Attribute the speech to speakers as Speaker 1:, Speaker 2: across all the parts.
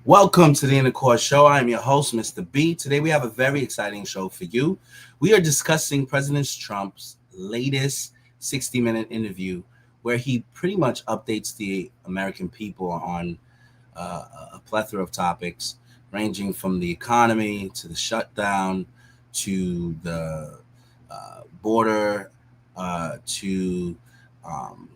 Speaker 1: Welcome to the Inner Core Show. I'm your host, Mr. B. Today we have a very exciting show for you. We are discussing President Trump's latest 60-minute interview where he pretty much updates the American people on a plethora of topics, ranging from the economy to the shutdown to the border to um,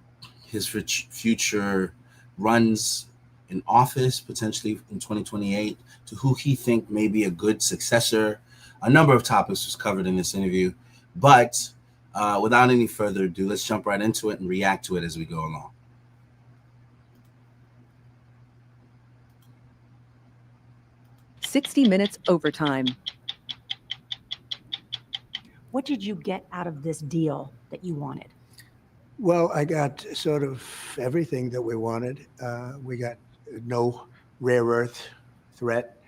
Speaker 1: his future runs in office, potentially in 2028, to who he think may be a good successor. A number of topics was covered in this interview, but without any further ado, let's jump right into it and react to it as we go along.
Speaker 2: 60 Minutes Overtime.
Speaker 3: What did you get out of this deal that you wanted?
Speaker 4: Well, I got sort of everything that we wanted. We got no rare earth threat.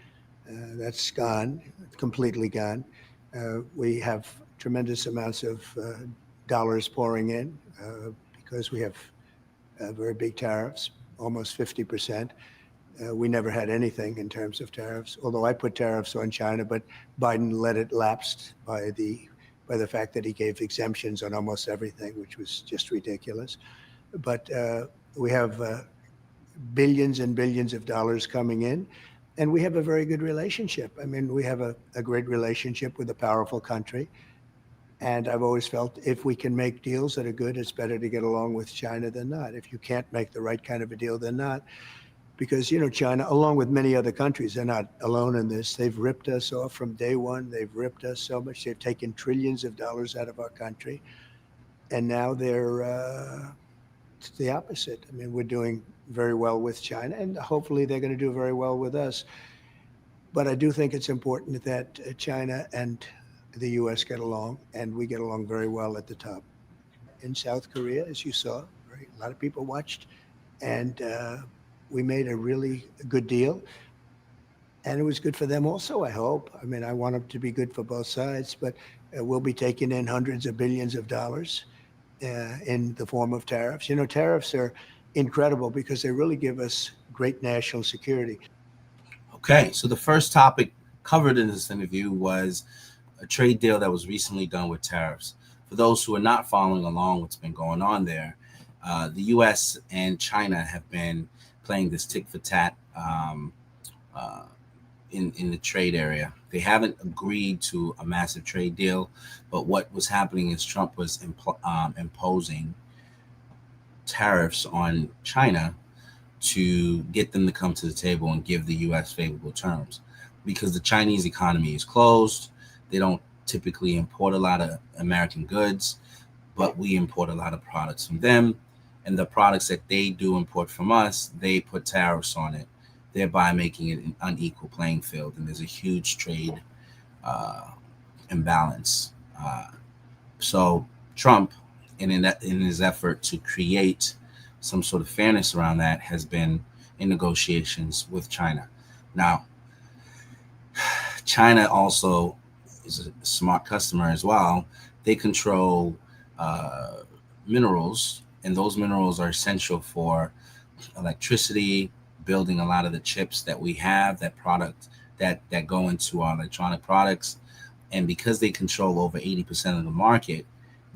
Speaker 4: That's gone, completely gone. We have tremendous amounts of dollars pouring in because we have very big tariffs, almost 50%. We never had anything in terms of tariffs, although I put tariffs on China, but Biden let it lapse by the fact that he gave exemptions on almost everything, which was just ridiculous. But we have billions and billions of dollars coming in, and we have a very good relationship. I mean, we have a great relationship with a powerful country. And I've always felt if we can make deals that are good, it's better to get along with China than not. If you can't make the right kind of a deal, then not. Because, China, along with many other countries, they're not alone in this. They've ripped us off from day one. They've ripped us so much. They've taken trillions of dollars out of our country. And now it's the opposite. I mean, we're doing very well with China, and hopefully they're going to do very well with us. But I do think it's important that China and the U.S. get along, and we get along very well at the top. In South Korea, as you saw, a lot of people watched, and we made a really good deal, and it was good for them also, I hope. I mean, I want it to be good for both sides, but we'll be taking in hundreds of billions of dollars in the form of tariffs. Tariffs are incredible because they really give us great national security.
Speaker 1: Okay, so the first topic covered in this interview was a trade deal that was recently done with tariffs. For those who are not following along what's been going on there, the U.S. and China have been playing this tick for tat in the trade area. They haven't agreed to a massive trade deal, but what was happening is Trump was imposing tariffs on China to get them to come to the table and give the U.S. favorable terms. Because the Chinese economy is closed, they don't typically import a lot of American goods, but we import a lot of products from them. And the products that they do import from us, they put tariffs on it, thereby making it an unequal playing field. And there's a huge trade imbalance. So Trump, in his effort to create some sort of fairness around that, has been in negotiations with China. Now, China also is a smart customer as well. They control minerals, and those minerals are essential for electricity, building a lot of the chips that we have, that go into our electronic products. And because they control over 80% of the market,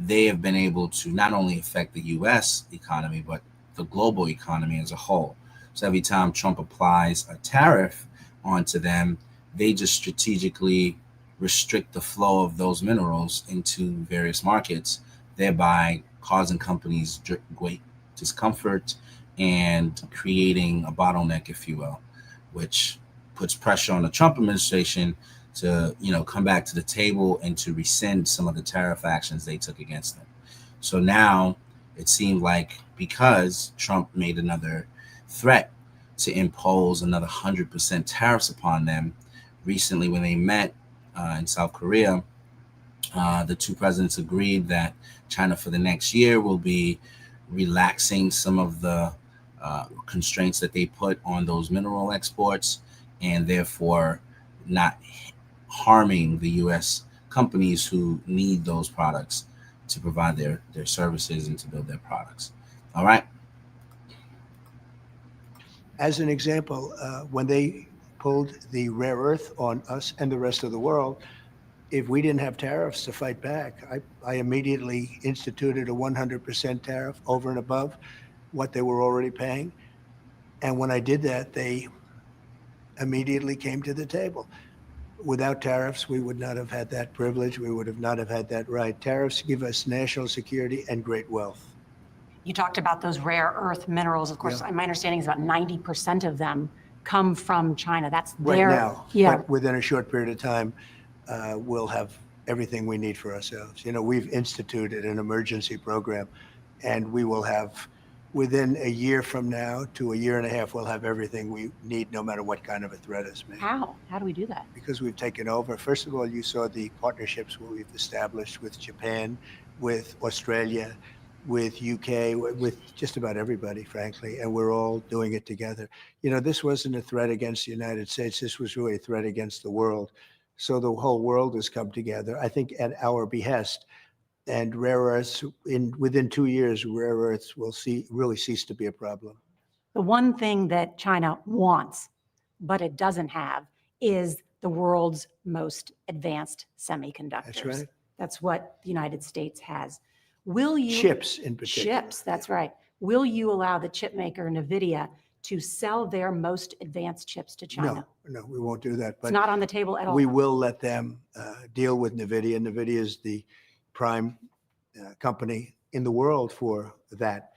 Speaker 1: they have been able to not only affect the U.S. economy, but the global economy as a whole. So every time Trump applies a tariff onto them, they just strategically restrict the flow of those minerals into various markets, thereby causing companies great discomfort and creating a bottleneck, if you will, which puts pressure on the Trump administration to, come back to the table and to rescind some of the tariff actions they took against them. So now it seemed like because Trump made another threat to impose another 100% tariffs upon them recently when they met in South Korea, the two presidents agreed that China for the next year will be relaxing some of the constraints that they put on those mineral exports, and therefore not harming the U.S. companies who need those products to provide their services and to build their products. All right.
Speaker 4: As an example, when they pulled the rare earth on us and the rest of the world. If we didn't have tariffs to fight back, I immediately instituted a 100% tariff over and above what they were already paying. And when I did that, they immediately came to the table. Without tariffs, we would not have had that privilege. We would have not have had that right. Tariffs give us national security and great wealth.
Speaker 3: You talked about those rare earth minerals. Of course, my understanding is about 90% of them come from China. That's
Speaker 4: Right
Speaker 3: their,
Speaker 4: now.
Speaker 3: yeah.
Speaker 4: But within a short period of time, we'll have everything we need for ourselves. You know, we've instituted an emergency program, and we will have, within a year from now to a year and a half, we'll have everything we need, no matter what kind of a threat is made.
Speaker 3: How? How do we do that?
Speaker 4: Because we've taken over. First of all, you saw the partnerships we've established with Japan, with Australia, with UK, with just about everybody, frankly, and we're all doing it together. You know, this wasn't a threat against the United States. This was really a threat against the world. So the whole world has come together, I think, at our behest. And rare earths, within 2 years, rare earths will really cease to be a problem.
Speaker 3: The one thing that China wants, but it doesn't have, is the world's most advanced semiconductors.
Speaker 4: That's right.
Speaker 3: That's what the United States has. Will you?
Speaker 4: Chips in particular.
Speaker 3: Chips, that's right. Will you allow the chip maker NVIDIA to sell their most advanced chips to China?
Speaker 4: No, we won't do that. But
Speaker 3: It's not on the table at all.
Speaker 4: we will let them deal with NVIDIA. NVIDIA is the prime company in the world for that.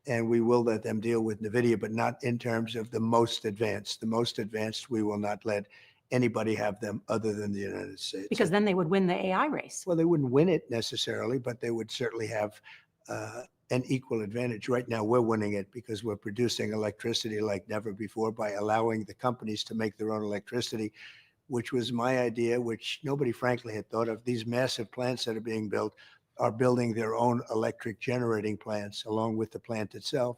Speaker 4: And we will let them deal with NVIDIA, but not in terms of the most advanced. The most advanced, we will not let anybody have them other than the United States.
Speaker 3: Because then they would win the AI race.
Speaker 4: Well, they wouldn't win it necessarily, but they would certainly have an equal advantage. Right now, we're winning it because we're producing electricity like never before by allowing the companies to make their own electricity, which was my idea, which nobody frankly had thought of. These massive plants that are being built are building their own electric generating plants along with the plant itself.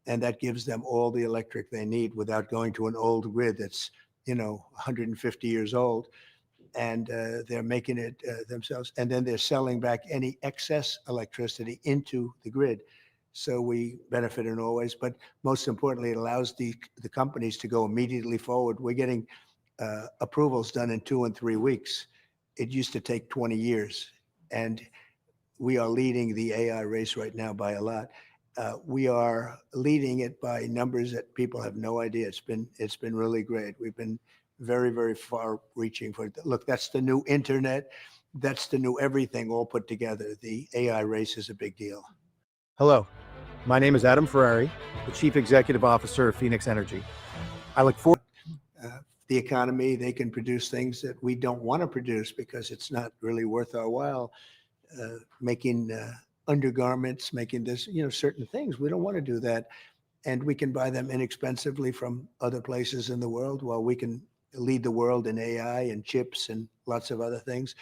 Speaker 4: And that gives them all the electric they need without going to an old grid that's, 150 years old. And they're making it themselves. And then they're selling back any excess electricity into the grid. So we benefit in all ways. But most importantly, it allows the companies to go immediately forward. We're getting approvals done in 2 and 3 weeks. It used to take 20 years. And we are leading the AI race right now by a lot. We are leading it by numbers that people have no idea. It's been really great. We've been very, very far reaching for it. Look, that's the new internet. That's the new everything all put together. The AI race is a big deal.
Speaker 2: Hello, my name is Adam Ferrari, the Chief Executive Officer of Phoenix Energy. I look forward.
Speaker 4: The economy, they can produce things that we don't want to produce because it's not really worth our while. Making undergarments, making this, certain things. We don't want to do that. And we can buy them inexpensively from other places in the world while we can lead the world in AI and chips and lots of other things.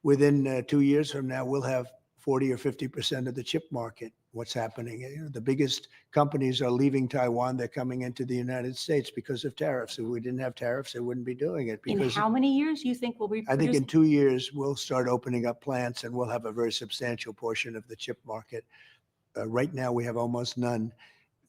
Speaker 4: Within 2 years from now, we'll have 40 or 50% of the chip market. What's happening? The biggest companies are leaving Taiwan. They're coming into the United States because of tariffs. If we didn't have tariffs, they wouldn't be doing it.
Speaker 3: In
Speaker 4: Because
Speaker 3: how many years you think we'll be
Speaker 4: I think in
Speaker 3: producing?
Speaker 4: 2 years, we'll start opening up plants and we'll have a very substantial portion of the chip market. Right now, we have almost none.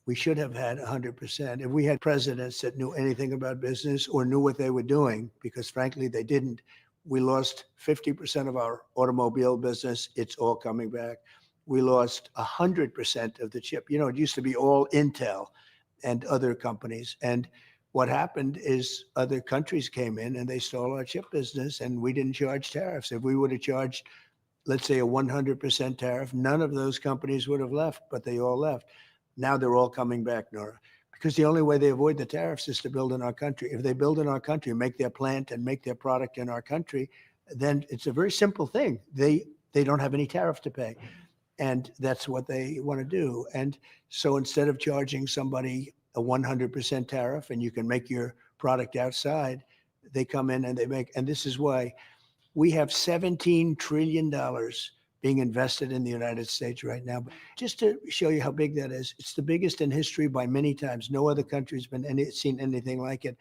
Speaker 4: We should have had 100%. If we had presidents that knew anything about business or knew what they were doing, because frankly, they didn't, we lost 50% of our automobile business. It's all coming back. We lost 100% of the chip. It used to be all Intel and other companies. And what happened is other countries came in and they stole our chip business and we didn't charge tariffs. If we would have charged, let's say, a 100% tariff, none of those companies would have left, but they all left. Now they're all coming back, Nora, because the only way they avoid the tariffs is to build in our country. If they build in our country, make their plant and make their product in our country, then it's a very simple thing. They don't have any tariff to pay. And that's what they want to do. And so instead of charging somebody a 100% tariff and you can make your product outside, they come in and they make, and this is why we have $17 trillion being invested in the United States right now. But just to show you how big that is, it's the biggest in history by many times. No other country's seen anything like it.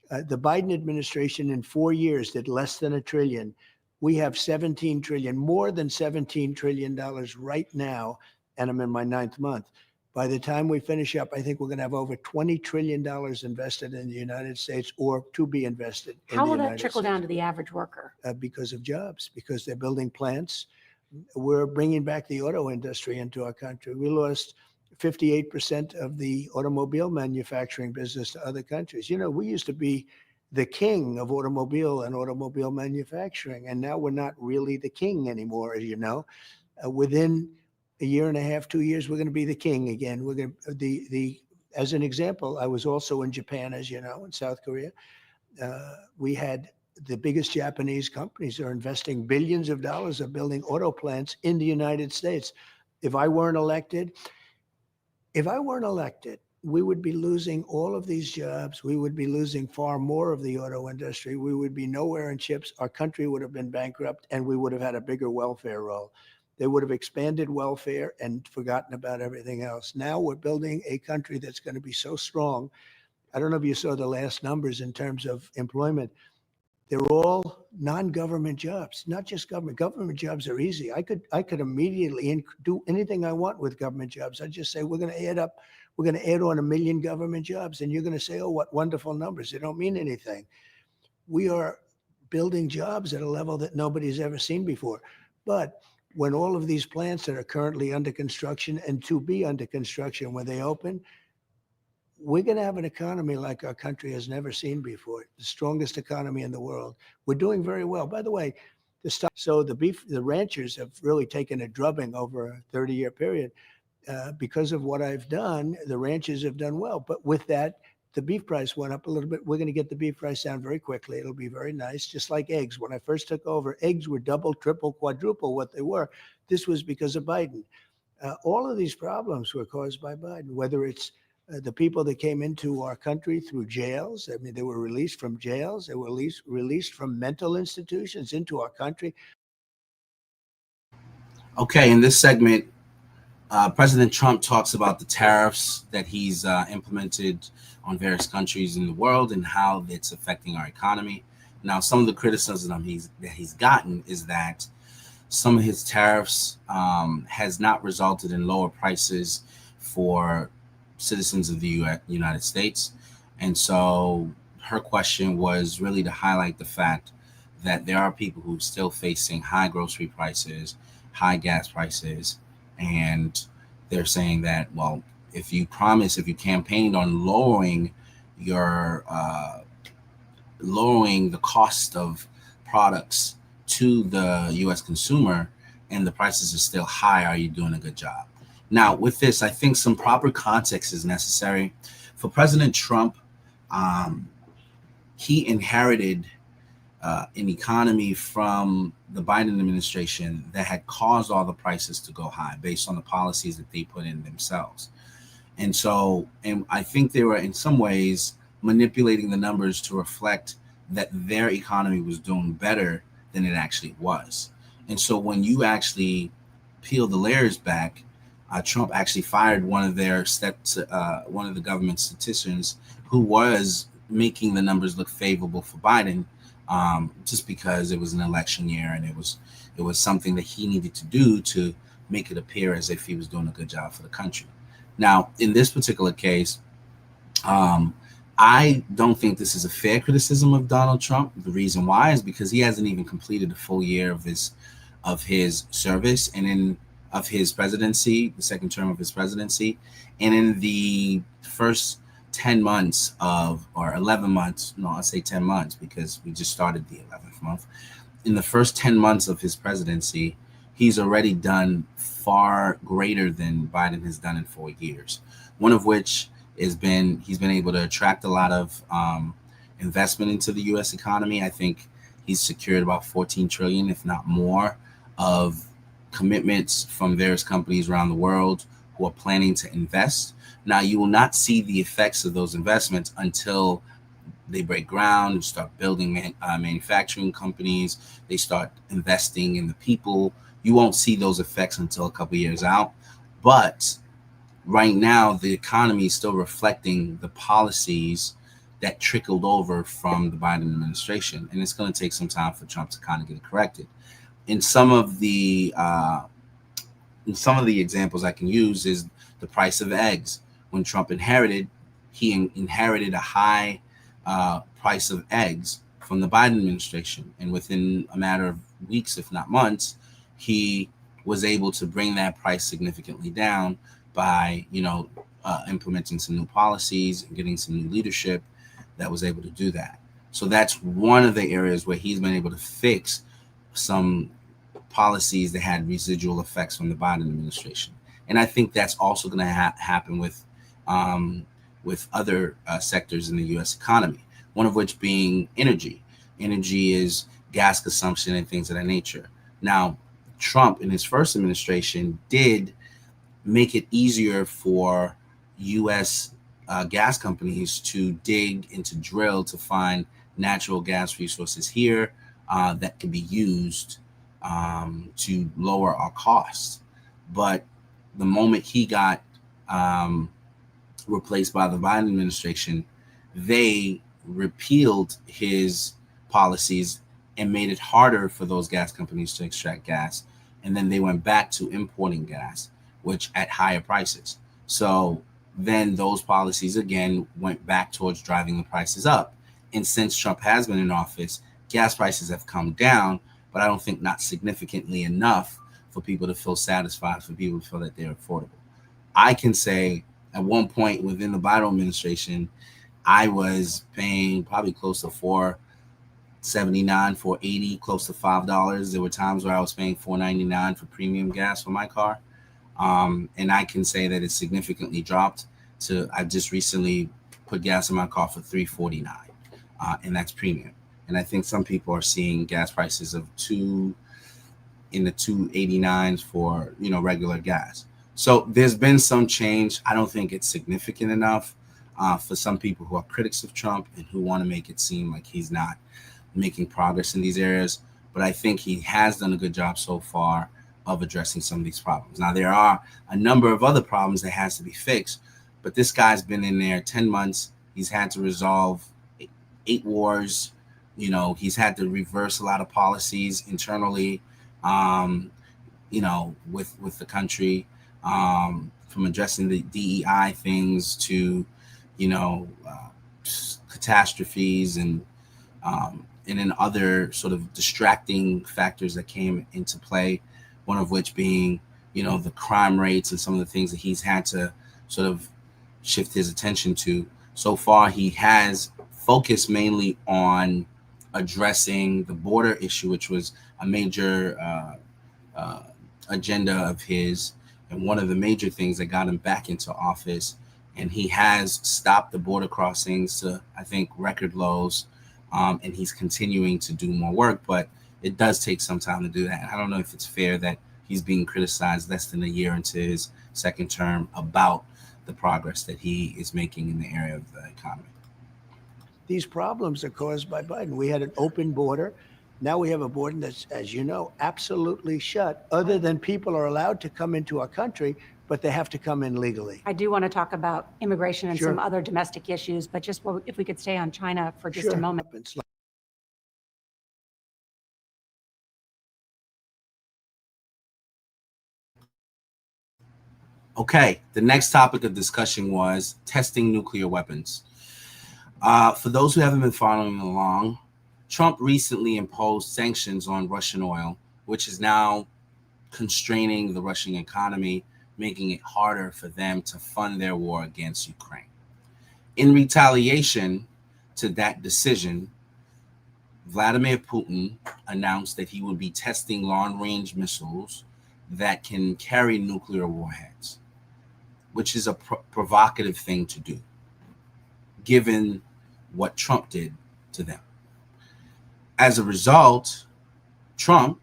Speaker 4: The Biden administration in 4 years did less than $1 trillion. We have 17 trillion, more than $17 trillion right now, and I'm in my 9th month. By the time we finish up, I think we're going to have over $20 trillion invested in the United States or to be invested in
Speaker 3: How
Speaker 4: the
Speaker 3: will that
Speaker 4: United
Speaker 3: trickle
Speaker 4: States.
Speaker 3: down to the average worker?
Speaker 4: Because of jobs, because they're building plants. We're bringing back the auto industry into our country. We lost 58% of the automobile manufacturing business to other countries. You know, we used to be the king of automobile and automobile manufacturing, and now we're not really the king anymore, as you know. Within a year and a half, 2 years, we're going to be the king again. We're going to, as an example, I was also in Japan, as you know, in South Korea. We had the biggest Japanese companies are investing billions of dollars of building auto plants in the United States. If I weren't elected, we would be losing all of these jobs. We would be losing far more of the auto industry. We would be nowhere in chips. Our country would have been bankrupt, and we would have had a bigger welfare roll. They would have expanded welfare and forgotten about everything else. Now we're building a country that's going to be so strong. I don't know if you saw the last numbers in terms of employment. They're all non-government jobs, not just government. Government jobs are easy. I could immediately do anything I want with government jobs. I just say we're going to add on 1 million government jobs, and you're going to say, "Oh, what wonderful numbers!" They don't mean anything. We are building jobs at a level that nobody's ever seen before. But when all of these plants that are currently under construction and to be under construction, when they open, we're going to have an economy like our country has never seen before, the strongest economy in the world. We're doing very well. By the way, the ranchers have really taken a drubbing over a 30-year period. Because of what I've done, the ranchers have done well. But with that, the beef price went up a little bit. We're going to get the beef price down very quickly. It'll be very nice, just like eggs. When I first took over, eggs were double, triple, quadruple what they were. This was because of Biden. All of these problems were caused by Biden, whether it's the people that came into our country through jails. I mean, they were released from jails. They were released from mental institutions into our country.
Speaker 1: Okay, in this segment, President Trump talks about the tariffs that he's implemented on various countries in the world and how it's affecting our economy. Now, some of the criticism that he's gotten is that some of his tariffs has not resulted in lower prices for citizens of the United States. And so her question was really to highlight the fact that there are people who are still facing high grocery prices, high gas prices, and they're saying that, well, if you campaigned on lowering the cost of products to the U.S. consumer and the prices are still high, are you doing a good job? Now, with this, I think some proper context is necessary. For President Trump, he inherited an economy from the Biden administration that had caused all the prices to go high based on the policies that they put in themselves. And I think they were in some ways manipulating the numbers to reflect that their economy was doing better than it actually was. And so when you actually peel the layers back, Trump actually fired one of the government statisticians who was making the numbers look favorable for Biden, just because it was an election year and it was something that he needed to do to make it appear as if he was doing a good job for the country. Now, in this particular case, I don't think this is a fair criticism of Donald Trump. The reason why is because he hasn't even completed a full year of his service and of his presidency, the second term of his presidency, and in the first 10 months or 11 months, no, I say 10 months because we just started the 11th month. In the first 10 months of his presidency, he's already done far greater than Biden has done in 4 years. One of which he's been able to attract a lot of investment into the U.S. economy. I think he's secured about 14 trillion, if not more, of commitments from various companies around the world who are planning to invest. Now, you will not see the effects of those investments until they break ground and start building manufacturing companies. They start investing in the people. You won't see those effects until a couple years out. But right now, the economy is still reflecting the policies that trickled over from the Biden administration. And it's going to take some time for Trump to kind of get it corrected. In some of the examples I can use is The price of eggs. When Trump inherited, he inherited a high price of eggs from the Biden administration. And within a matter of weeks, if not months, he was able to bring that price significantly down by, implementing some new policies and getting some new leadership that was able to do that. So that's one of the areas where he's been able to fix some policies that had residual effects from the Biden administration. And I think that's also going to happen with other sectors in the U.S. economy, one of which being energy. Energy is gas consumption and things of that nature. Now, Trump in his first administration did make it easier for U.S. Gas companies to dig and to drill to find natural gas resources here that can be used to lower our costs. But the moment he got replaced by the Biden administration, they repealed his policies and made it harder for those gas companies to extract gas. And then they went back to importing gas, which at higher prices. So then those policies again went back towards driving the prices up. And since Trump has been in office, gas prices have come down, but I don't think not significantly enough for people to feel satisfied, for people to feel that they're affordable. I can say at one point within the Biden administration, I was paying probably close to $4.79, $4.80, close to $5. There were times where I was paying $4.99 for premium gas for my car. And I can say that it's significantly dropped to, I just recently put gas in my car for $3.49, and that's premium. And I think some people are seeing gas prices of in the $2.89s for, regular gas. So there's been some change. I don't think it's significant enough for some people who are critics of Trump and who want to make it seem like he's not making progress in these areas. But I think he has done a good job so far of addressing some of these problems. Now, there are a number of other problems that has to be fixed, but this guy's been in there 10 months. He's had to resolve 8 wars. He's had to reverse a lot of policies internally, with the country, from addressing the DEI things to, catastrophes and then other sort of distracting factors that came into play. One of which being, the crime rates and some of the things that he's had to sort of shift his attention to. So far, he has focused mainly on addressing the border issue, which was a major agenda of his, and one of the major things that got him back into office. And he has stopped the border crossings to, I think, record lows, and he's continuing to do more work, but it does take some time to do that. And I don't know if it's fair that he's being criticized less than a year into his second term about the progress that he is making in the area of the economy.
Speaker 4: These problems are caused by Biden. We had an open border. Now we have a border that's, as you know, absolutely shut, other than people are allowed to come into our country, but they have to come in legally.
Speaker 3: I do want to talk about immigration and
Speaker 4: Sure.
Speaker 3: some other domestic issues, but just if we could stay on China for just a
Speaker 4: Sure.
Speaker 3: moment.
Speaker 1: Okay, the next topic of discussion was testing nuclear weapons. For those who haven't been following along, Trump recently imposed sanctions on Russian oil, which is now constraining the Russian economy, making it harder for them to fund their war against Ukraine. In retaliation to that decision, Vladimir Putin announced that he would be testing long-range missiles that can carry nuclear warheads, which is a provocative thing to do, given what Trump did to them. As a result, Trump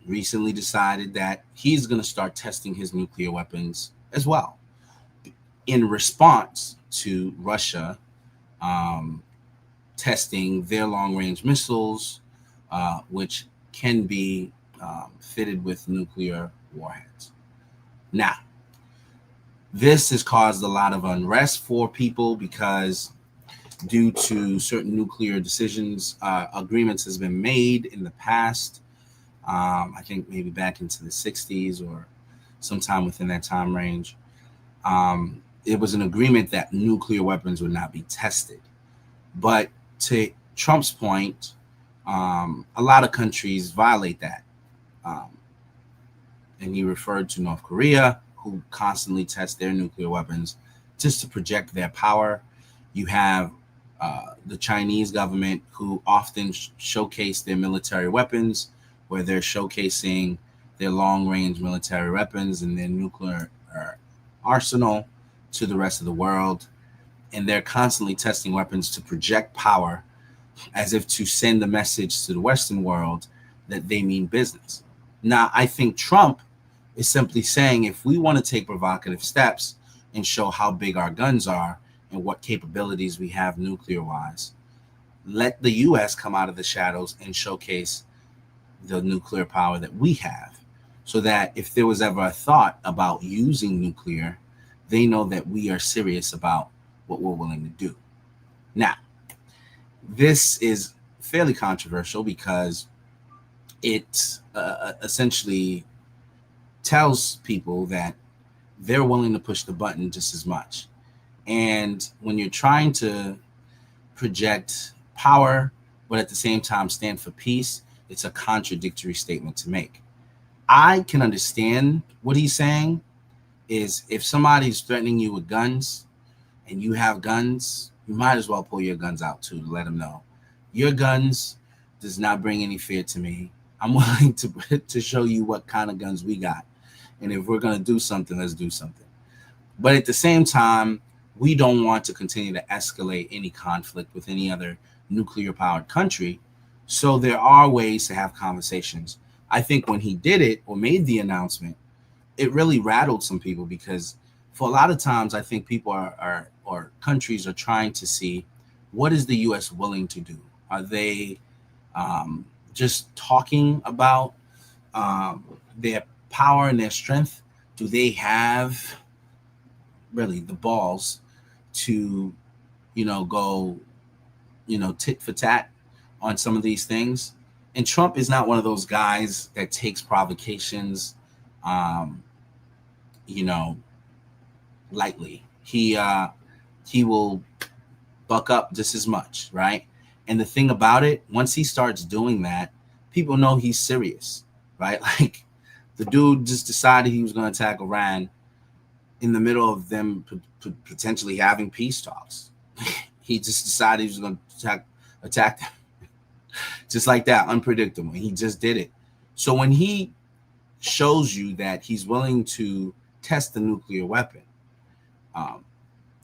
Speaker 1: recently decided that he's going to start testing his nuclear weapons as well, in response to Russia testing their long-range missiles, which can be fitted with nuclear warheads. Now, this has caused a lot of unrest for people because due to certain nuclear decisions, agreements has been made in the past, I think maybe back into the 60s or sometime within that time range. it was an agreement that nuclear weapons would not be tested. But to Trump's point, a lot of countries violate that. And he referred to North Korea, who constantly test their nuclear weapons just to project their power. You have the Chinese government, who often showcase their military weapons, where they're showcasing their long-range military weapons and their nuclear arsenal to the rest of the world. And they're constantly testing weapons to project power, as if to send a message to the Western world that they mean business. Now, I think Trump is simply saying, if we want to take provocative steps and show how big our guns are and what capabilities we have nuclear-wise, let the U.S. come out of the shadows and showcase the nuclear power that we have, so that if there was ever a thought about using nuclear, they know that we are serious about what we're willing to do. Now, this is fairly controversial because it essentially tells people that they're willing to push the button just as much. And when you're trying to project power, but at the same time stand for peace, it's a contradictory statement to make. I can understand what he's saying is, if somebody's threatening you with guns and you have guns, you might as well pull your guns out too, to let them know your guns does not bring any fear to me. I'm willing to show you what kind of guns we got. And if we're going to do something, let's do something. But at the same time, we don't want to continue to escalate any conflict with any other nuclear powered country. So there are ways to have conversations. I think when he did it or made the announcement, it really rattled some people, because for a lot of times I think people or countries are trying to see, what is the U.S. willing to do? Are they just talking about their power and their strength? Do they have really the balls to, go, tit for tat on some of these things? And Trump is not one of those guys that takes provocations, lightly. He will buck up just as much, right? And the thing about it, once he starts doing that, people know he's serious, right? Like, the dude just decided he was going to attack Iran in the middle of them potentially having peace talks. He just decided he was going to attack them. Just like that, unpredictable. He just did it. So when he shows you that he's willing to test the nuclear weapon,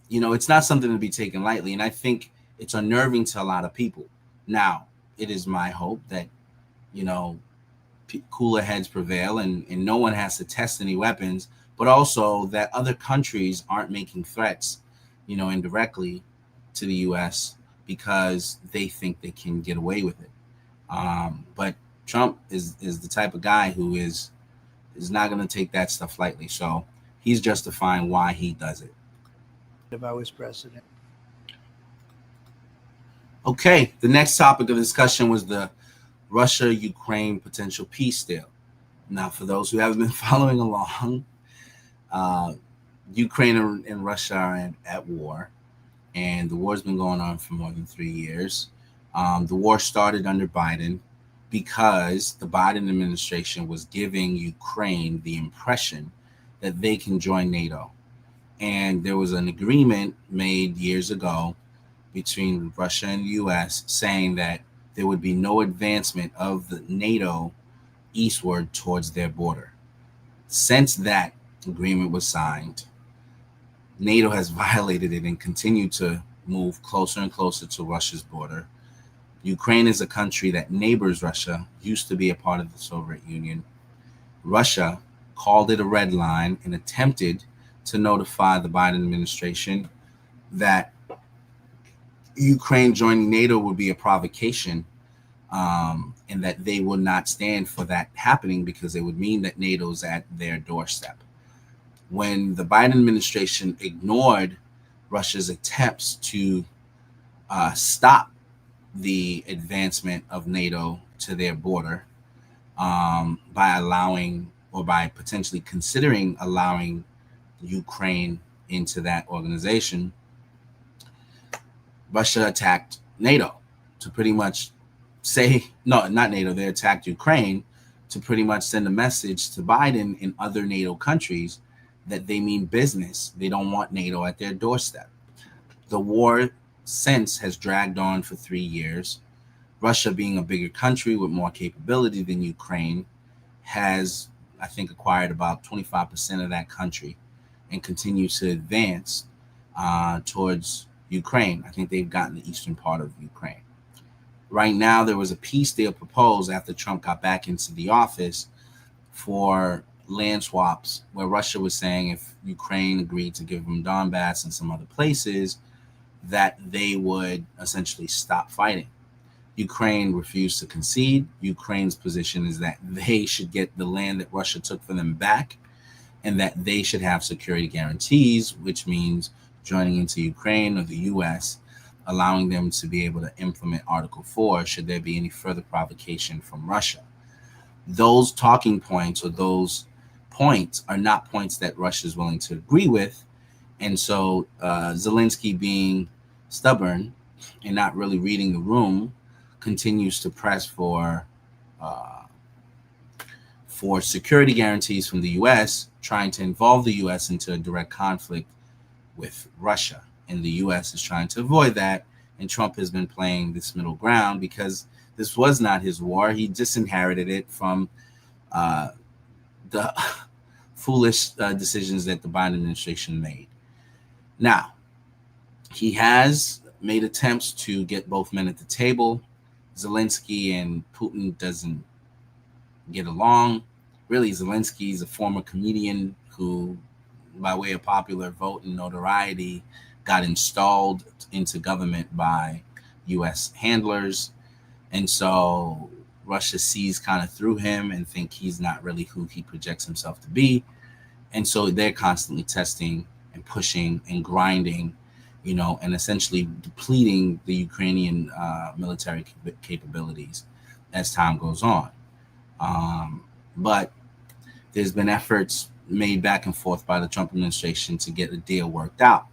Speaker 1: it's not something to be taken lightly. And I think it's unnerving to a lot of people. Now, it is my hope that, cooler heads prevail and no one has to test any weapons, but also that other countries aren't making threats, indirectly to the U.S. because they think they can get away with it. But Trump is the type of guy who is not going to take that stuff lightly. So he's justifying why he does it.
Speaker 4: If I was president.
Speaker 1: Okay, the next topic of discussion was the Russia-Ukraine potential peace deal. Now, for those who haven't been following along, Ukraine and Russia are at war, and the war's been going on for more than 3 years. The war started under Biden because the Biden administration was giving Ukraine the impression that they can join NATO. And there was an agreement made years ago between Russia and the U.S. saying that there would be no advancement of the NATO eastward towards their border. Since that agreement was signed, NATO has violated it and continued to move closer and closer to Russia's border. Ukraine is a country that neighbors Russia, used to be a part of the Soviet Union. Russia called it a red line and attempted to notify the Biden administration that Ukraine joining NATO would be a provocation, and that they would not stand for that happening because it would mean that NATO's at their doorstep. When the Biden administration ignored Russia's attempts to stop the advancement of NATO to their border, by allowing, or by potentially considering allowing Ukraine into that organization, Russia attacked NATO to pretty much say, no, not NATO, they attacked Ukraine to pretty much send a message to Biden and other NATO countries that they mean business. They don't want NATO at their doorstep. The war since has dragged on for 3 years. Russia, being a bigger country with more capability than Ukraine, has, I think, acquired about 25% of that country and continues to advance towards Ukraine. I think they've gotten the eastern part of Ukraine. Right now, there was a peace deal proposed after Trump got back into the office for land swaps, where Russia was saying if Ukraine agreed to give them Donbass and some other places, that they would essentially stop fighting. Ukraine refused to concede. Ukraine's position is that they should get the land that Russia took from them back, and that they should have security guarantees, which means joining into Ukraine or the U.S., allowing them to be able to implement Article 4 should there be any further provocation from Russia. Those talking points or those points are not points that Russia is willing to agree with. And so Zelensky, being stubborn and not really reading the room, continues to press for security guarantees from the U.S., trying to involve the U.S. into a direct conflict with Russia. And the U.S. is trying to avoid that. And Trump has been playing this middle ground because this was not his war. He just inherited it from the foolish decisions that the Biden administration made. Now, he has made attempts to get both men at the table. Zelensky and Putin doesn't get along. Really, Zelensky is a former comedian who, by way of popular vote and notoriety, got installed into government by U.S. handlers. And so Russia sees kind of through him and think he's not really who he projects himself to be. And so they're constantly testing and pushing and grinding, and essentially depleting the Ukrainian military capabilities as time goes on. But there's been efforts made back and forth by the Trump administration to get a deal worked out.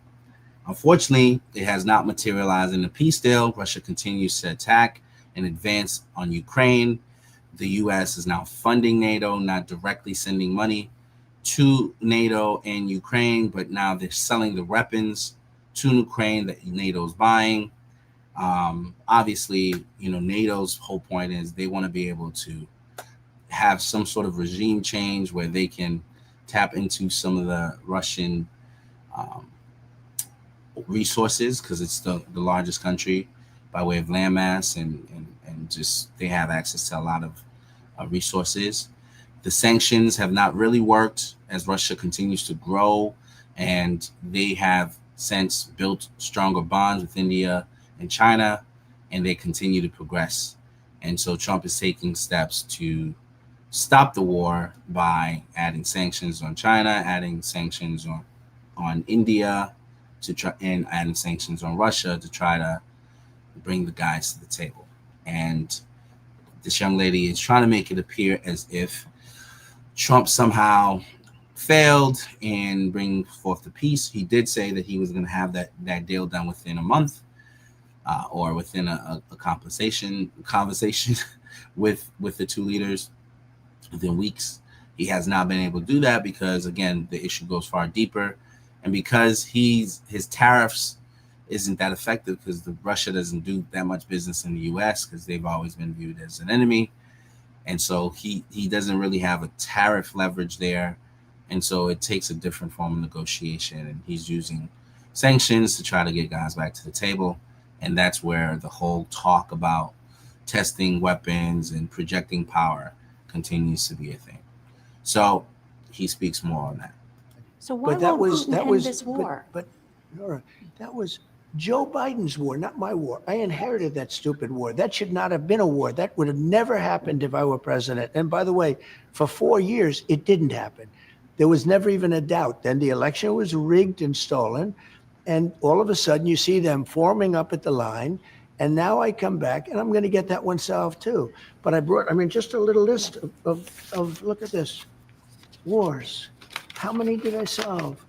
Speaker 1: Unfortunately, it has not materialized in the peace deal. Russia continues to attack and advance on Ukraine. The U.S. is now funding NATO, not directly sending money to NATO and Ukraine, but now they're selling the weapons to Ukraine that NATO is buying. Obviously, NATO's whole point is they want to be able to have some sort of regime change where they can tap into some of the Russian resources, because it's the largest country by way of landmass, and just they have access to a lot of resources. The sanctions have not really worked as Russia continues to grow, and they have since built stronger bonds with India and China, and they continue to progress. And so Trump is taking steps to stop the war by adding sanctions on China, adding sanctions on India, and adding sanctions on Russia to try to bring the guys to the table. And this young lady is trying to make it appear as if Trump somehow failed in bringing forth the peace. He did say that he was going to have that deal done within a month, or within a conversation with the two leaders within weeks. He has not been able to do that because, again, the issue goes far deeper, and because his tariffs isn't that effective because Russia doesn't do that much business in the U.S. because they've always been viewed as an enemy. And so he doesn't really have a tariff leverage there. And so it takes a different form of negotiation. And he's using sanctions to try to get guys back to the table. And that's where the whole talk about testing weapons and projecting power continues to be a thing. So he speaks more on that.
Speaker 3: So why won't Putin end this war?
Speaker 4: But Nora, that was Joe Biden's war, not my war. I inherited that stupid war. That should not have been a war. That would have never happened if I were president. And by the way, for 4 years, it didn't happen. There was never even a doubt. Then the election was rigged and stolen. And all of a sudden, you see them forming up at the line. And now I come back, and I'm going to get that one solved too. But just a little list of look at this. Wars. How many did I solve?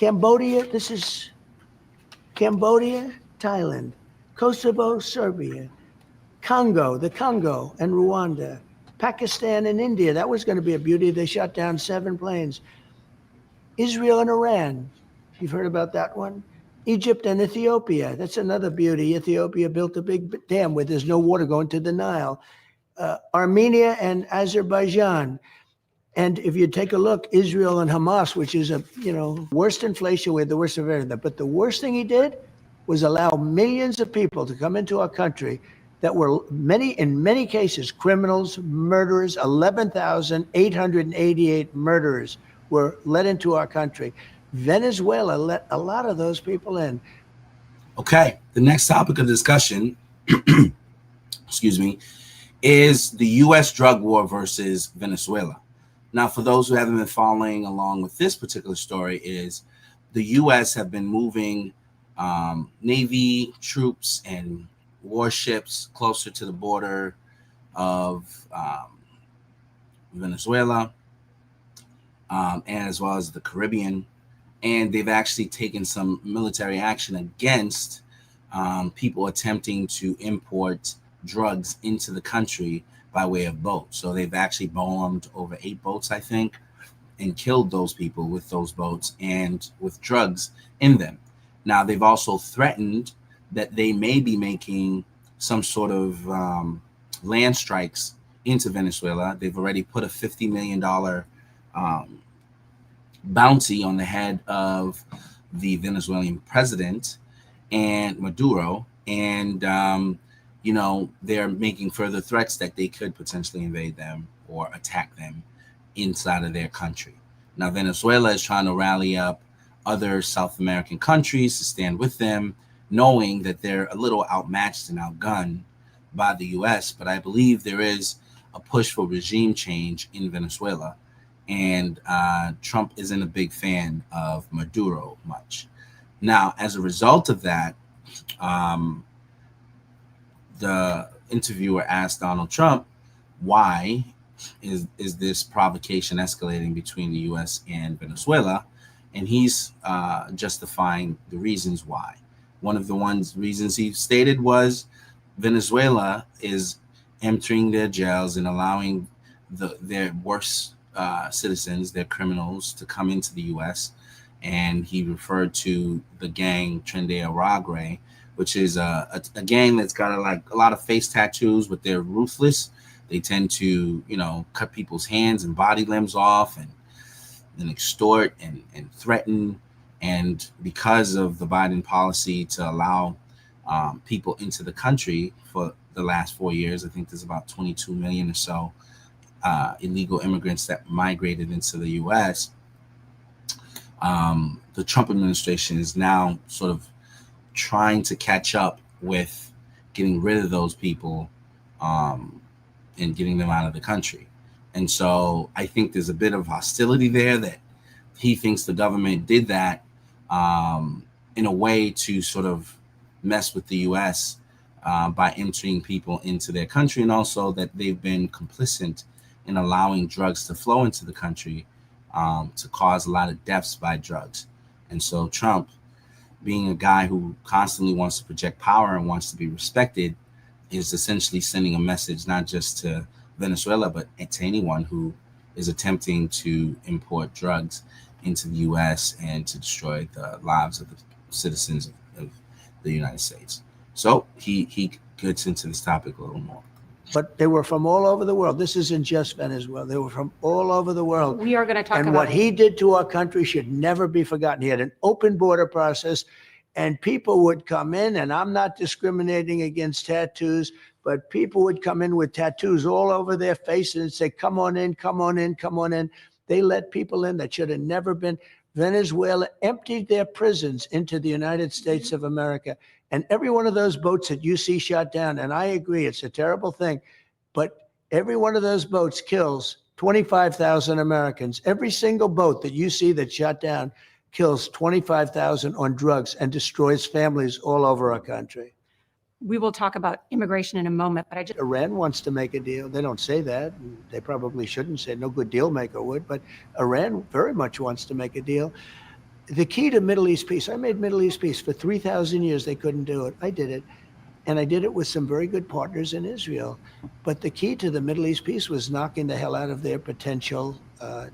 Speaker 4: Cambodia, this is Cambodia, Thailand, Kosovo, Serbia, Congo, the Congo and Rwanda, Pakistan and India. That was going to be a beauty. They shot down 7 planes. Israel and Iran. You've heard about that one? Egypt and Ethiopia. That's another beauty. Ethiopia built a big dam where there's no water going to the Nile. Armenia and Azerbaijan. And if you take a look, Israel and Hamas, which is worst inflation, we had the worst of everything. But the worst thing he did was allow millions of people to come into our country that were in many cases, criminals, murderers. 11,888 murderers were let into our country. Venezuela let a lot of those people in.
Speaker 1: Okay, the next topic of discussion, excuse me, is the U.S. drug war versus Venezuela. Now, for those who haven't been following along with this particular story, is the U.S. have been moving Navy troops and warships closer to the border of Venezuela, and as well as the Caribbean. And they've actually taken some military action against people attempting to import drugs into the country by way of boat. So they've actually bombed over 8 boats, I think, and killed those people with those boats and with drugs in them. Now, they've also threatened that they may be making some sort of land strikes into Venezuela. They've already put a $50 million bounty on the head of the Venezuelan president and Maduro. And they're making further threats that they could potentially invade them or attack them inside of their country. Now, Venezuela is trying to rally up other South American countries to stand with them, knowing that they're a little outmatched and outgunned by the U.S. But I believe there is a push for regime change in Venezuela. And Trump isn't a big fan of Maduro much. Now, as a result of that, the interviewer asked Donald Trump, why is this provocation escalating between the U.S. and Venezuela? And he's justifying the reasons why. One of the reasons he stated was Venezuela is entering their jails and allowing their worst citizens, their criminals, to come into the U.S. And he referred to the gang Tren Aragua, which is a gang that's got a lot of face tattoos, but they're ruthless. They tend to, cut people's hands and body limbs off and extort and threaten. And because of the Biden policy to allow people into the country for the last 4 years, I think there's about 22 million or so illegal immigrants that migrated into the U.S. The Trump administration is now sort of trying to catch up with getting rid of those people and getting them out of the country. And so I think there's a bit of hostility there that he thinks the government did that in a way to sort of mess with the U.S. By entering people into their country, and also that they've been complicit in allowing drugs to flow into the country to cause a lot of deaths by drugs. And so Trump, being a guy who constantly wants to project power and wants to be respected, is essentially sending a message not just to Venezuela, but to anyone who is attempting to import drugs into the U.S. and to destroy the lives of the citizens of the United States. So he gets into this topic a little more.
Speaker 4: But they were from all over the world. This isn't just Venezuela. They were from all over the world.
Speaker 3: We are going to talk about
Speaker 4: And what he did to our country should never be forgotten. He had an open border process, and people would come in, and I'm not discriminating against tattoos, but people would come in with tattoos all over their faces and say, come on in, come on in, come on in. They let people in that should have never been. Venezuela emptied their prisons into the United States of America. And every one of those boats that you see shot down, and I agree, it's a terrible thing, but every one of those boats kills 25,000 Americans. Every single boat that you see that's shot down kills 25,000 on drugs and destroys families all over our country.
Speaker 3: We will talk about immigration in a moment, but
Speaker 4: Iran wants to make a deal. They don't say that. They probably shouldn't say, no good deal maker would, but Iran very much wants to make a deal. the key to Middle East peace, I made Middle East peace. For 3,000 years, they couldn't do it. I did it. And I did it with some very good partners in Israel. But the key to the Middle East peace was knocking the hell out of their potential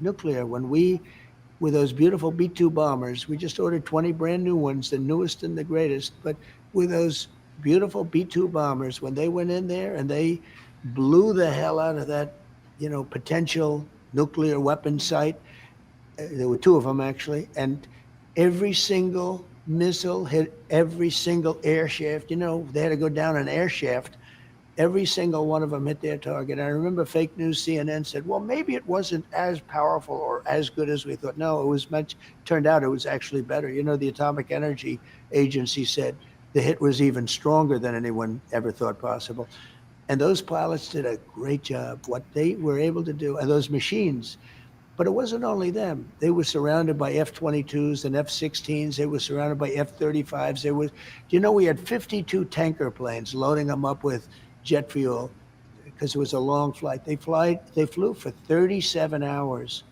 Speaker 4: nuclear. When we, with those beautiful B-2 bombers, we just ordered 20 brand new ones, the newest and the greatest. But with those beautiful B-2 bombers, when they went in there and they blew the hell out of that, potential nuclear weapon site, there were two of them actually, and every single missile hit every single air shaft. They had to go down an air shaft. Every single one of them hit their target. I remember fake news CNN said, well, maybe it wasn't as powerful or as good as we thought. No, it was turned out it was actually better. The Atomic Energy Agency said the hit was even stronger than anyone ever thought possible. And those pilots did a great job, what they were able to do, and those machines. But it wasn't only them. They were surrounded by F-22s and F-16s. They were surrounded by F-35s. We had 52 tanker planes loading them up with jet fuel because it was a long flight. They flew for 37 hours.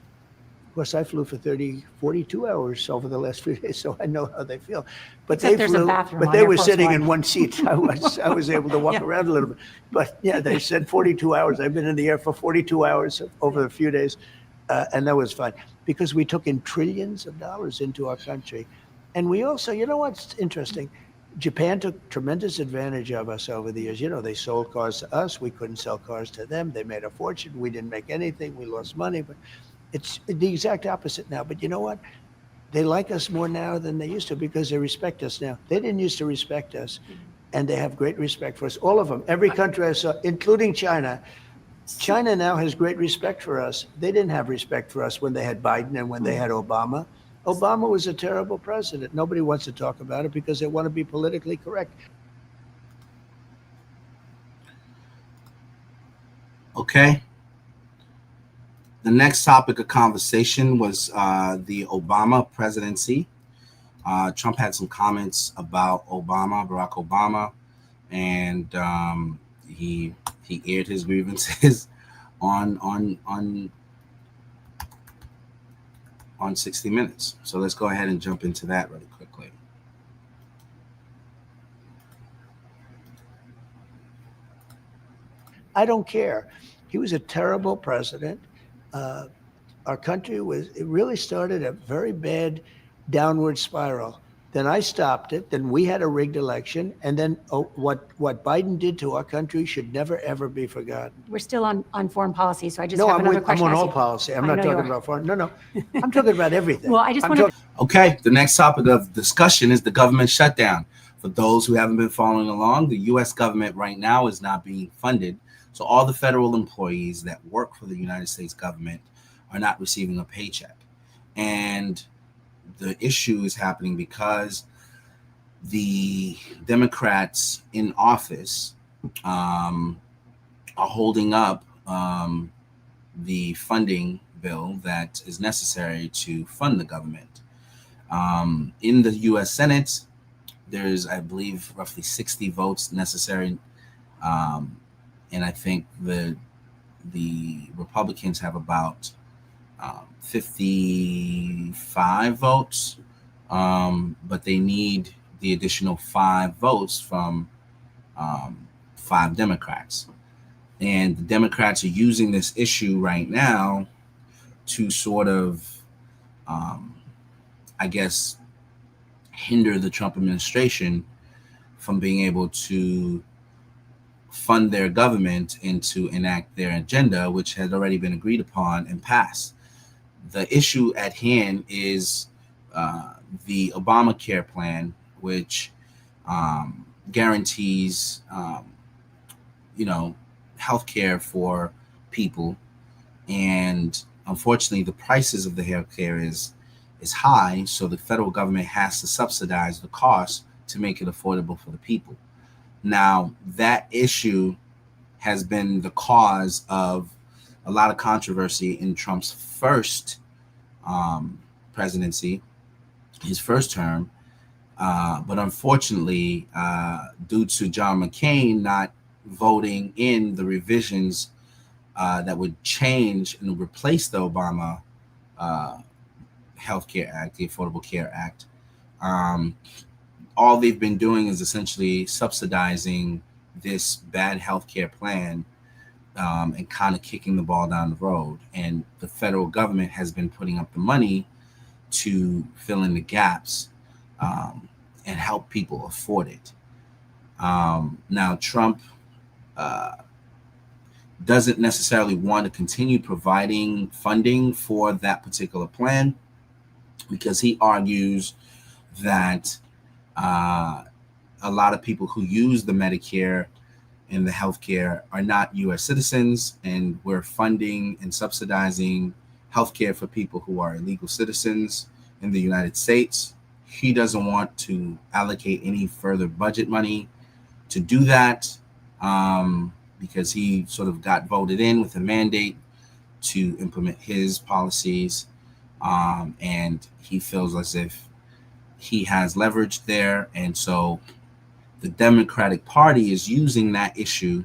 Speaker 4: Of course, I flew for 42 hours over the last few days, so I know how they feel. But
Speaker 3: Except there's a bathroom
Speaker 4: but
Speaker 3: on
Speaker 4: they
Speaker 3: Air
Speaker 4: were
Speaker 3: Force
Speaker 4: sitting
Speaker 3: One.
Speaker 4: in one seat. I was able to walk
Speaker 3: Yeah.
Speaker 4: around a little bit. But yeah, they said 42 hours. I've been in the air for 42 hours over a few days. And that was fun because we took in trillions of dollars into our country. And we also, what's interesting? Japan took tremendous advantage of us over the years. They sold cars to us. We couldn't sell cars to them. They made a fortune. We didn't make anything. We lost money. But it's the exact opposite now. But you know what? They like us more now than they used to because they respect us now. They didn't used to respect us. And they have great respect for us. All of them. Every country I saw, including China. China now has great respect for us. They didn't have respect for us when they had Biden and when they had Obama. Obama was a terrible president. Nobody wants to talk about it because they want to be politically correct.
Speaker 1: Okay. The next topic of conversation was the Obama presidency. Trump had some comments about Barack Obama, and he aired his grievances on 60 Minutes. So let's go ahead and jump into that really quickly.
Speaker 4: I don't care. He was a terrible president. Our country it really started a very bad downward spiral. Then I stopped it. Then we had a rigged election. And then what Biden did to our country should never, ever be forgotten.
Speaker 3: We're still on foreign policy, so I just
Speaker 4: No,
Speaker 3: have
Speaker 4: I'm
Speaker 3: another question.
Speaker 4: on
Speaker 3: to ask
Speaker 4: all
Speaker 3: you.
Speaker 4: policy. I'm
Speaker 3: I
Speaker 4: not
Speaker 3: know you
Speaker 4: talking
Speaker 3: are.
Speaker 4: about foreign. No. I'm talking about everything.
Speaker 3: Well, I just
Speaker 4: I'm
Speaker 3: wanted
Speaker 4: talking-
Speaker 1: Okay, the next topic of discussion is the government shutdown. For those who haven't been following along, the U.S. government right now is not being funded. So all the federal employees that work for the United States government are not receiving a paycheck. And the issue is happening because the Democrats in office are holding up the funding bill that is necessary to fund the government. In the U.S. Senate, there's, I believe, roughly 60 votes necessary, and I think the Republicans have about 55 votes, but they need the additional 5 votes from 5 Democrats. And the Democrats are using this issue right now to sort of, I guess, hinder the Trump administration from being able to fund their government and to enact their agenda, which had already been agreed upon and passed. The issue at hand is the Obamacare plan, which guarantees, health care for people. And unfortunately, the prices of the health care is high, so the federal government has to subsidize the cost to make it affordable for the people. Now, that issue has been the cause of a lot of controversy in Trump's first presidency, his first term. But unfortunately, due to John McCain not voting in the revisions that would change and replace the Obama Health Care Act, the Affordable Care Act. All they've been doing is essentially subsidizing this bad healthcare plan, and kind of kicking the ball down the road. And the federal government has been putting up the money to fill in the gaps, and help people afford it. Now, Trump doesn't necessarily want to continue providing funding for that particular plan, because he argues that a lot of people who use the Medicare and the healthcare are not U.S. citizens, and we're funding and subsidizing healthcare for people who are illegal citizens in the United States. He doesn't want to allocate any further budget money to do that, because he sort of got voted in with a mandate to implement his policies, and he feels as if he has leverage there. And so the Democratic Party is using that issue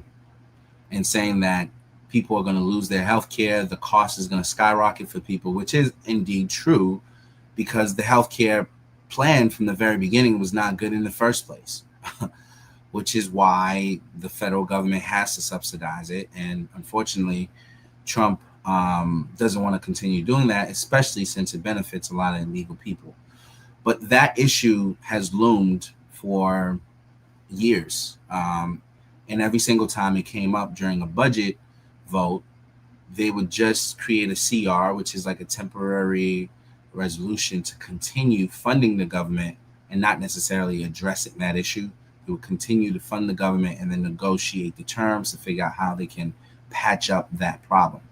Speaker 1: and saying that people are going to lose their health care, the cost is going to skyrocket for people, which is indeed true, because the health care plan from the very beginning was not good in the first place, which is why the federal government has to subsidize it. And unfortunately, Trump doesn't want to continue doing that, especially since it benefits a lot of illegal people. But that issue has loomed for years. And every single time it came up during a budget vote, they would just create a CR, which is like a temporary resolution to continue funding the government and not necessarily addressing that issue. They would continue to fund the government and then negotiate the terms to figure out how they can patch up that problem.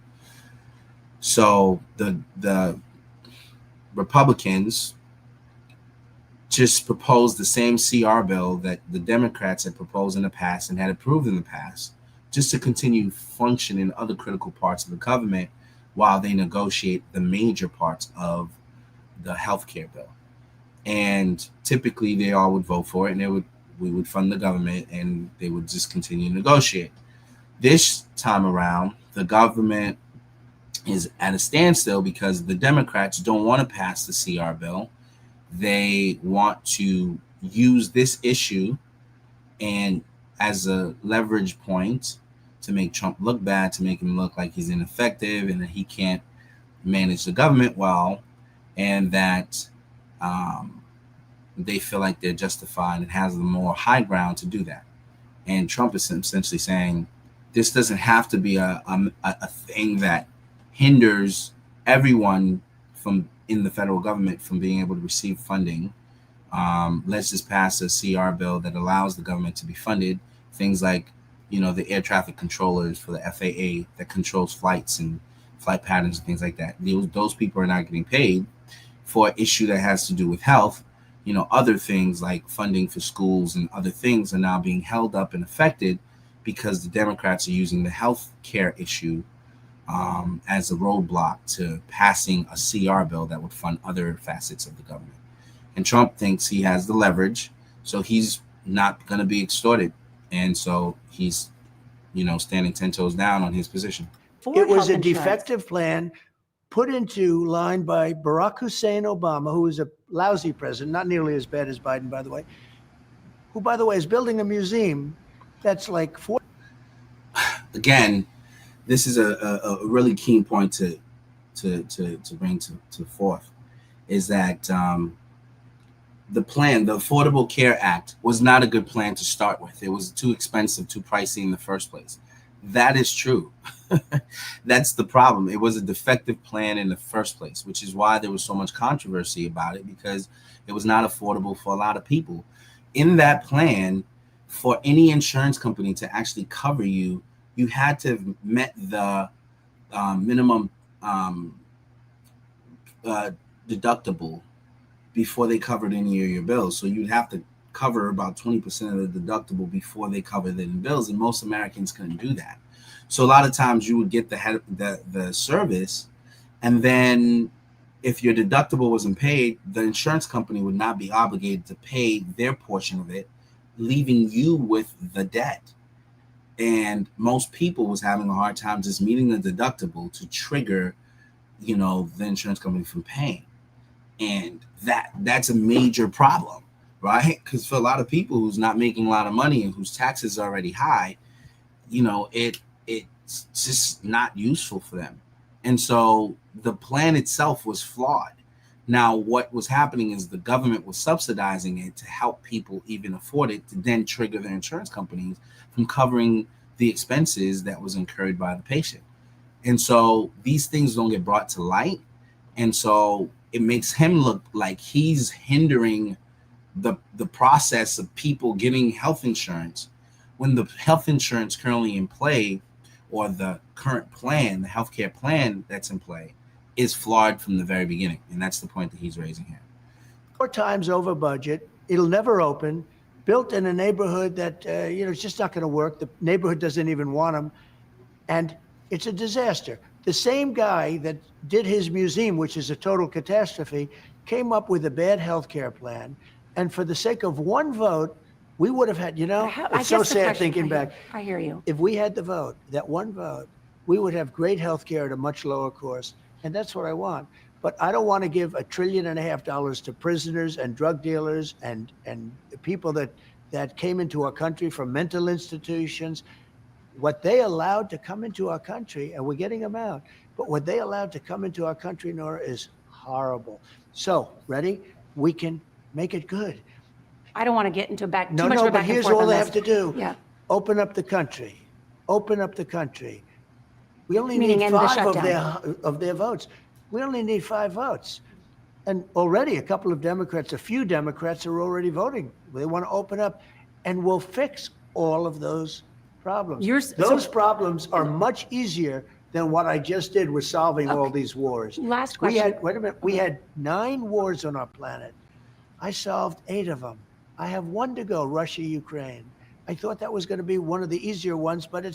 Speaker 1: So the Republicans just proposed the same CR bill that the Democrats had proposed in the past and had approved in the past, just to continue function in other critical parts of the government while they negotiate the major parts of the healthcare bill. And typically they all would vote for it, and we would fund the government, and they would just continue to negotiate. This time around, the government is at a standstill because the Democrats don't want to pass the CR bill. They want to use this issue and as a leverage point to make Trump look bad, to make him look like he's ineffective and that he can't manage the government well, and that they feel like they're justified and has the more high ground to do that. And Trump is essentially saying this doesn't have to be a thing that hinders everyone from in the federal government from being able to receive funding. Let's just pass a CR bill that allows the government to be funded. Things like, the air traffic controllers for the FAA that controls flights and flight patterns and things like that. Those people are not getting paid for an issue that has to do with health. Other things like funding for schools and other things are now being held up and affected because the Democrats are using the health care issue as a roadblock to passing a CR bill that would fund other facets of the government. And Trump thinks he has the leverage, so he's not going to be extorted. And so he's, standing 10 toes down on his position.
Speaker 4: It was a defective plan put into line by Barack Hussein Obama, who is a lousy president, not nearly as bad as Biden, by the way, who, by the way, is building a museum that's like
Speaker 1: Again, this is a really keen point to bring to forth, is that the plan, the Affordable Care Act, was not a good plan to start with. It was too expensive, too pricey in the first place. That is true. That's the problem. It was a defective plan in the first place, which is why there was so much controversy about it, because it was not affordable for a lot of people. In that plan, for any insurance company to actually cover you, you had to have met the minimum deductible before they covered any of your bills. So you'd have to cover about 20% of the deductible before they covered the bills, and most Americans couldn't do that. So a lot of times you would get the service, and then if your deductible wasn't paid, the insurance company would not be obligated to pay their portion of it, leaving you with the debt. And most people was having a hard time just meeting the deductible to trigger, the insurance company from paying. And that's a major problem, right? Because for a lot of people who's not making a lot of money and whose taxes are already high, it's just not useful for them. And so the plan itself was flawed. Now, what was happening is the government was subsidizing it to help people even afford it, to then trigger their insurance companies from covering the expenses that was incurred by the patient. And so these things don't get brought to light. And so it makes him look like he's hindering the process of people getting health insurance, when the health insurance currently in play, or the current plan, the healthcare plan that's in play, is flawed from the very beginning. And that's the point that he's raising here.
Speaker 4: 4 times over budget. It'll never open. Built in a neighborhood that, it's just not going to work. The neighborhood doesn't even want them. And it's a disaster. The same guy that did his museum, which is a total catastrophe, came up with a bad healthcare plan. And for the sake of one vote, we would have had, it's so sad thinking back.
Speaker 3: I hear you.
Speaker 4: If we had the vote, that one vote, we would have great health care at a much lower cost. And that's what I want. But I don't want to give $1.5 trillion to prisoners and drug dealers and people that came into our country from mental institutions. What they allowed to come into our country, and we're getting them out, but what they allowed to come into our country, Nora, is horrible. So, ready? We can make it good.
Speaker 3: I don't want to get into too much of a
Speaker 4: But
Speaker 3: back and
Speaker 4: here's
Speaker 3: forth
Speaker 4: all
Speaker 3: on
Speaker 4: they
Speaker 3: this.
Speaker 4: have to do.
Speaker 3: Yeah.
Speaker 4: Open up the country. Open up the country. We only
Speaker 3: Meaning
Speaker 4: need
Speaker 3: end the
Speaker 4: 5
Speaker 3: shutdown.
Speaker 4: of their votes. We only need 5 votes. And already a few Democrats are already voting. They want to open up, and we'll fix all of those problems. Those problems are much easier than what I just did with solving all these wars.
Speaker 3: Last question.
Speaker 4: We had 9 wars on our planet. I solved 8 of them. I have 1 to go, Russia, Ukraine. I thought that was going to be one of the easier ones, but it's